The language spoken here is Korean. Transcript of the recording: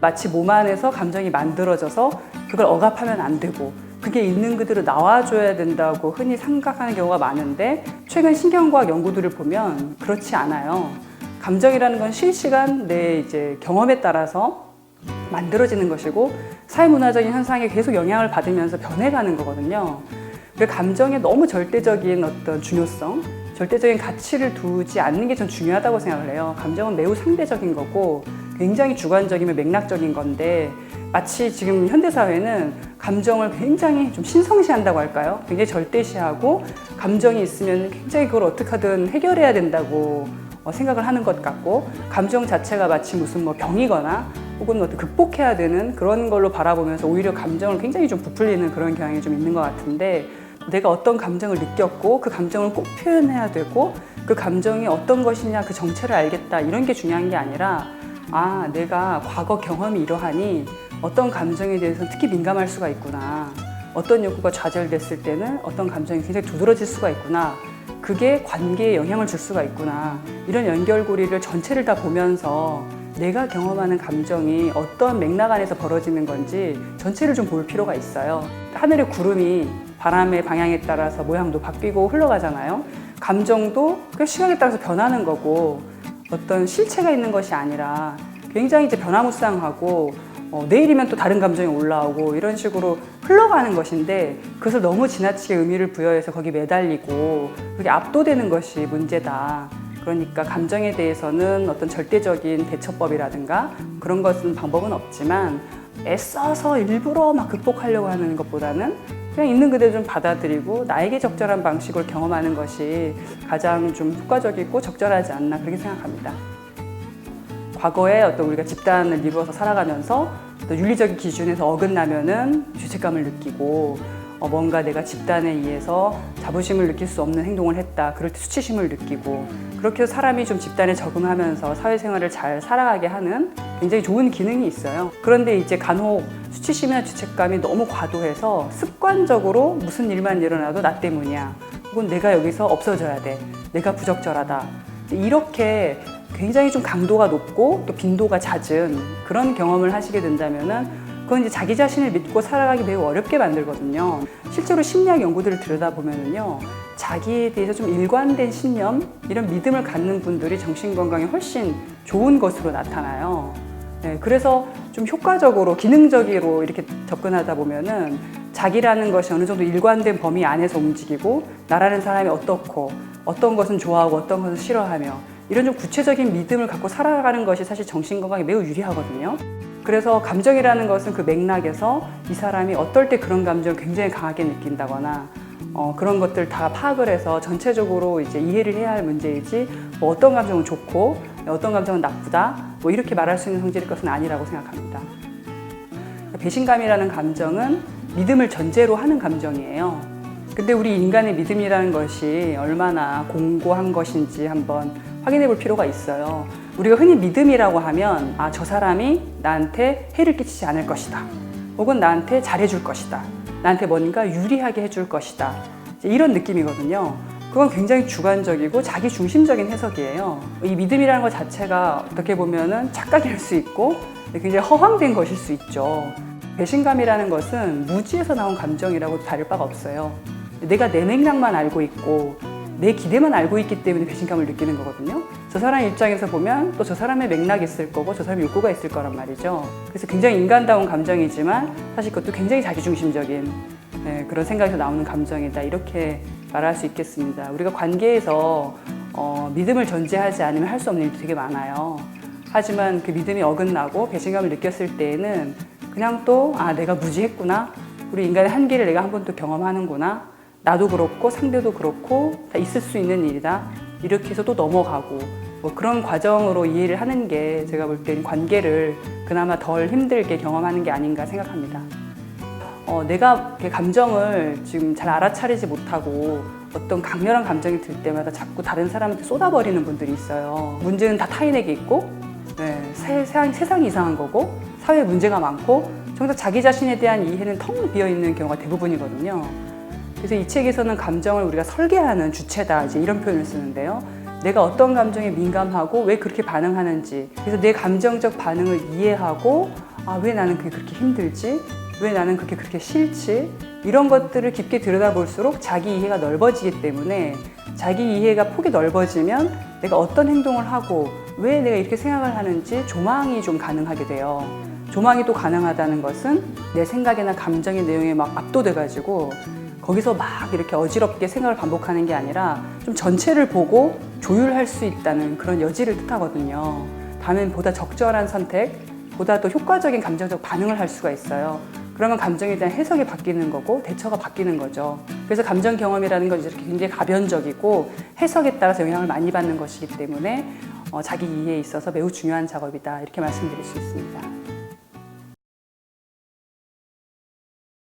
마치 몸 안에서 감정이 만들어져서 그걸 억압하면 안 되고 그게 있는 그대로 나와줘야 된다고 흔히 생각하는 경우가 많은데 최근 신경과학 연구들을 보면 그렇지 않아요. 감정이라는 건 실시간 내 이제 경험에 따라서 만들어지는 것이고 사회문화적인 현상에 계속 영향을 받으면서 변해가는 거거든요. 그 감정에 너무 절대적인 어떤 중요성, 절대적인 가치를 두지 않는 게 전 중요하다고 생각을 해요. 감정은 매우 상대적인 거고 굉장히 주관적이며 맥락적인 건데 마치 지금 현대사회는 감정을 굉장히 좀 신성시한다고 할까요? 굉장히 절대시하고 감정이 있으면 굉장히 그걸 어떻게 하든 해결해야 된다고 생각을 하는 것 같고 감정 자체가 마치 무슨 뭐 병이거나 혹은 어떤 극복해야 되는 그런 걸로 바라보면서 오히려 감정을 굉장히 좀 부풀리는 그런 경향이 좀 있는 것 같은데 내가 어떤 감정을 느꼈고 그 감정을 꼭 표현해야 되고 그 감정이 어떤 것이냐 그 정체를 알겠다 이런 게 중요한 게 아니라 아 내가 과거 경험이 이러하니 어떤 감정에 대해서 특히 민감할 수가 있구나 어떤 욕구가 좌절됐을 때는 어떤 감정이 굉장히 두드러질 수가 있구나 그게 관계에 영향을 줄 수가 있구나 이런 연결고리를 전체를 다 보면서 내가 경험하는 감정이 어떤 맥락 안에서 벌어지는 건지 전체를 좀 볼 필요가 있어요. 하늘의 구름이 바람의 방향에 따라서 모양도 바뀌고 흘러가잖아요. 감정도 그 시각에 따라서 변하는 거고 어떤 실체가 있는 것이 아니라 굉장히 이제 변화무쌍하고 내일이면 또 다른 감정이 올라오고 이런 식으로 흘러가는 것인데 그것을 너무 지나치게 의미를 부여해서 거기 매달리고 그게 압도되는 것이 문제다. 그러니까 감정에 대해서는 어떤 절대적인 대처법이라든가 그런 것은 방법은 없지만 애써서 일부러 막 극복하려고 하는 것보다는 그냥 있는 그대로 좀 받아들이고 나에게 적절한 방식으로 경험하는 것이 가장 좀 효과적이고 적절하지 않나 그렇게 생각합니다. 과거에 어떤 우리가 집단을 이루어서 살아가면서 또 윤리적인 기준에서 어긋나면은 죄책감을 느끼고 뭔가 내가 집단에 의해서 자부심을 느낄 수 없는 행동을 했다. 그럴 때 수치심을 느끼고 그렇게 해서 사람이 좀 집단에 적응하면서 사회생활을 잘 살아가게 하는 굉장히 좋은 기능이 있어요. 그런데 이제 간혹 수치심이나 죄책감이 너무 과도해서 습관적으로 무슨 일만 일어나도 나 때문이야. 혹은 내가 여기서 없어져야 돼. 내가 부적절하다. 이렇게 굉장히 좀 강도가 높고 또 빈도가 잦은 그런 경험을 하시게 된다면은 그건 이제 자기 자신을 믿고 살아가기 매우 어렵게 만들거든요. 실제로 심리학 연구들을 들여다보면은요, 자기에 대해서 좀 일관된 신념, 이런 믿음을 갖는 분들이 정신건강에 훨씬 좋은 것으로 나타나요. 네, 그래서 좀 효과적으로, 기능적으로 이렇게 접근하다 보면은 자기라는 것이 어느 정도 일관된 범위 안에서 움직이고, 나라는 사람이 어떻고, 어떤 것은 좋아하고 어떤 것은 싫어하며, 이런 좀 구체적인 믿음을 갖고 살아가는 것이 사실 정신건강에 매우 유리하거든요. 그래서 감정이라는 것은 그 맥락에서 이 사람이 어떨 때 그런 감정을 굉장히 강하게 느낀다거나 그런 것들 다 파악을 해서 전체적으로 이제 이해를 해야 할 문제이지 뭐 어떤 감정은 좋고 어떤 감정은 나쁘다 뭐 이렇게 말할 수 있는 성질일 것은 아니라고 생각합니다. 배신감이라는 감정은 믿음을 전제로 하는 감정이에요. 근데 우리 인간의 믿음이라는 것이 얼마나 공고한 것인지 한번 확인해 볼 필요가 있어요. 우리가 흔히 믿음이라고 하면 아, 저 사람이 나한테 해를 끼치지 않을 것이다. 혹은 나한테 잘해줄 것이다. 나한테 뭔가 유리하게 해줄 것이다. 이런 느낌이거든요. 그건 굉장히 주관적이고 자기 중심적인 해석이에요. 이 믿음이라는 것 자체가 어떻게 보면은 착각일 수 있고 굉장히 허황된 것일 수 있죠. 배신감이라는 것은 무지에서 나온 감정이라고 다를 바가 없어요. 내가 내 맥락만 알고 있고 내 기대만 알고 있기 때문에 배신감을 느끼는 거거든요. 저 사람 입장에서 보면 또 저 사람의 맥락이 있을 거고 저 사람의 욕구가 있을 거란 말이죠. 그래서 굉장히 인간다운 감정이지만 사실 그것도 굉장히 자기중심적인 그런 생각에서 나오는 감정이다. 이렇게 말할 수 있겠습니다. 우리가 관계에서 믿음을 전제하지 않으면 할 수 없는 일도 되게 많아요. 하지만 그 믿음이 어긋나고 배신감을 느꼈을 때에는 그냥 또 아, 내가 무지했구나. 우리 인간의 한계를 내가 한 번 또 경험하는구나. 나도 그렇고 상대도 그렇고 다 있을 수 있는 일이다. 이렇게 해서 또 넘어가고 뭐 그런 과정으로 이해를 하는 게 제가 볼 때는 관계를 그나마 덜 힘들게 경험하는 게 아닌가 생각합니다. 내가 감정을 지금 잘 알아차리지 못하고 어떤 강렬한 감정이 들 때마다 자꾸 다른 사람한테 쏟아버리는 분들이 있어요. 문제는 다 타인에게 있고 세상이 이상한 거고 사회에 문제가 많고 정작 자기 자신에 대한 이해는 텅 비어있는 경우가 대부분이거든요. 그래서 이 책에서는 감정을 우리가 설계하는 주체다 이제 이런 표현을 쓰는데요. 내가 어떤 감정에 민감하고 왜 그렇게 반응하는지 그래서 내 감정적 반응을 이해하고 아, 왜 나는 그게 그렇게 힘들지? 왜 나는 그게 그렇게 싫지? 이런 것들을 깊게 들여다볼수록 자기 이해가 넓어지기 때문에 자기 이해가 폭이 넓어지면 내가 어떤 행동을 하고 왜 내가 이렇게 생각을 하는지 조망이 좀 가능하게 돼요. 조망이 또 가능하다는 것은 내 생각이나 감정의 내용에 막 압도돼가지고 거기서 막 이렇게 어지럽게 생각을 반복하는 게 아니라 좀 전체를 보고 조율할 수 있다는 그런 여지를 뜻하거든요. 다음엔 보다 적절한 선택, 보다 더 효과적인 감정적 반응을 할 수가 있어요. 그러면 감정에 대한 해석이 바뀌는 거고 대처가 바뀌는 거죠. 그래서 감정 경험이라는 건 이렇게 굉장히 가변적이고 해석에 따라서 영향을 많이 받는 것이기 때문에 자기 이해에 있어서 매우 중요한 작업이다 이렇게 말씀드릴 수 있습니다.